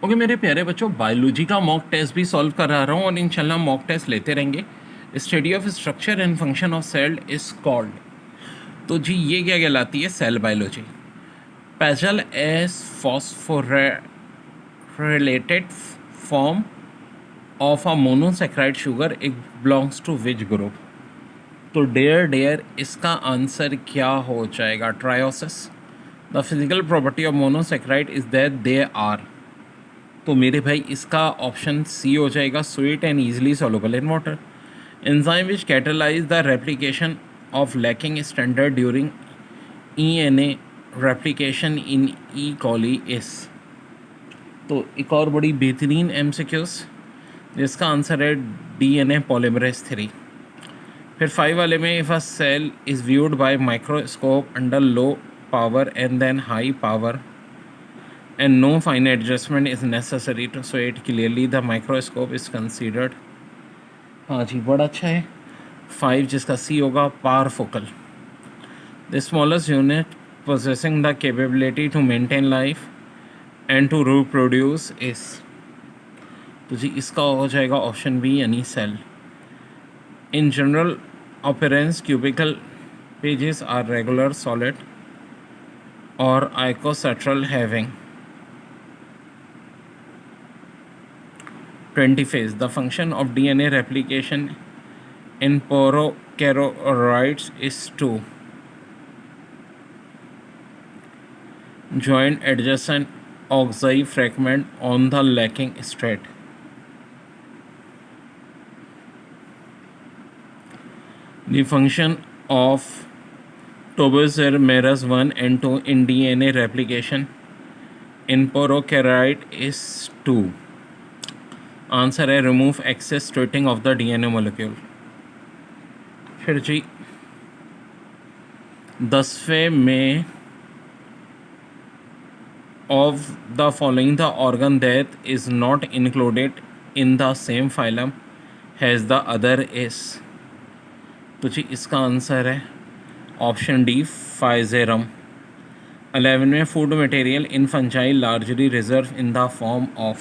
Okay मेरे प्यारे बच्चों, बायोलॉजी का मॉक टेस्ट भी सॉल्व करा रहा हूँ और इंशाल्लाह मॉक टेस्ट लेते रहेंगे। Study of structure and function of cell is called. तो जी ये क्या कहलाती है? Cell biology. PGAL as phosphorylated form of a monosaccharide sugar, it belongs to which group? तो डेयर डेयर इसका आंसर क्या हो जाएगा? Trioses. The physical property of monosaccharide is that they are. तो मेरे भाई इसका ऑप्शन सी हो जाएगा, sweet and easily soluble in water. Enzyme which catalyse the replication of lacking standard during DNA. Replication in E coli is. तो एक और बड़ी बेहतरीन एमसीक्यूज जिसका आंसर है DNA पॉलीमरेज 3। फिर 5 वाले में, if a cell is viewed by microscope under low power and then high power and no fine adjustment is necessary to show it clearly, the microscope is considered। हाँ जी, बड़ा अच्छा है। 5 जिसका C होगा, parfocal. The smallest unit possessing the capability to maintain life and to reproduce is। तो जी इसका हो जाएगा ऑप्शन बी यानी cell. In general appearance cubical pages are regular solid और icosahedral having 20 phase। The function of DNA replication in prokaryotes is to join adjacent oxide fragment on the lacking straight। The function of topoisomerase 1 and 2 in DNA replication in prokaryote is to। Answer है remove excess straightening of the DNA molecule. फिर जी 10वें में, of the following the organ that is not included in the same phylum has the other is. तो जी इसका answer है option D, Physarum. 11 में, food material in fungi largely reserve in the form of.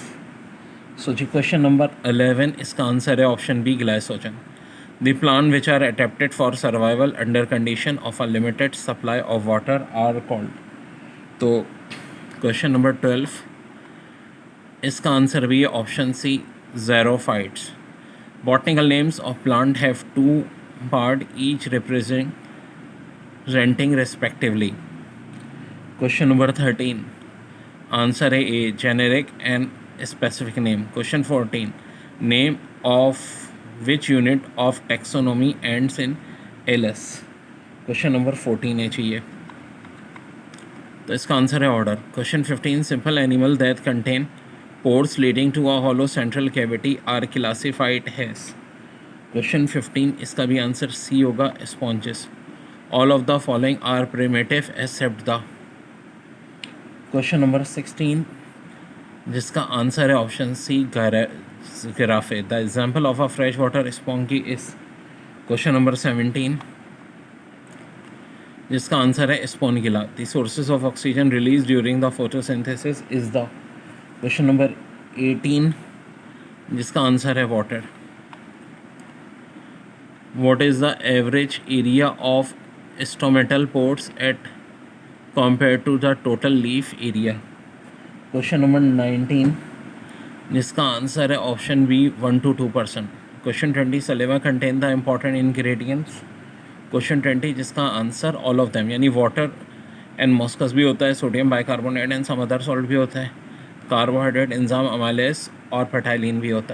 So जी question number 11 इसका answer है option B, glycogen. The plant which are adapted for survival under condition of a limited supply of water are called. तो question number 12 इसका answer भी है option C, xerophytes. Botanical names of plant have 2 part each representing respectively. Question number 13 answer है A, generic and specific name। Question 14, name of which unit of taxonomy ends in ls। Question number 14 है चाहिए, तो इसका answer है order. Question 15, simple animal that contain pores leading to a hollow central cavity are classified as. Question 15 इसका भी answer C होगा, sponges. All of the following are primitive except the. Question number 16 जिसका answer है option C, giraffe. The example of a fresh water spongy is. Question number 17 जिसका answer है स्पॉन्गिला। The sources of oxygen release during the photosynthesis is the. Question number 18 जिसका answer है water. What is the average area of stomatal pores at compare to the total leaf area. Question number 19 जिसका answer है option B, 1 to 2%। Question 20, saliva contain the important ingredients. Question 20 जिसका answer all of them, यानी water and mucus भी होता है, sodium bicarbonate and some other salt भी होता है, कार्बोहाइड्रेट, एंजाइम, अमाइलेज और फर्टाइलिन भी होता है।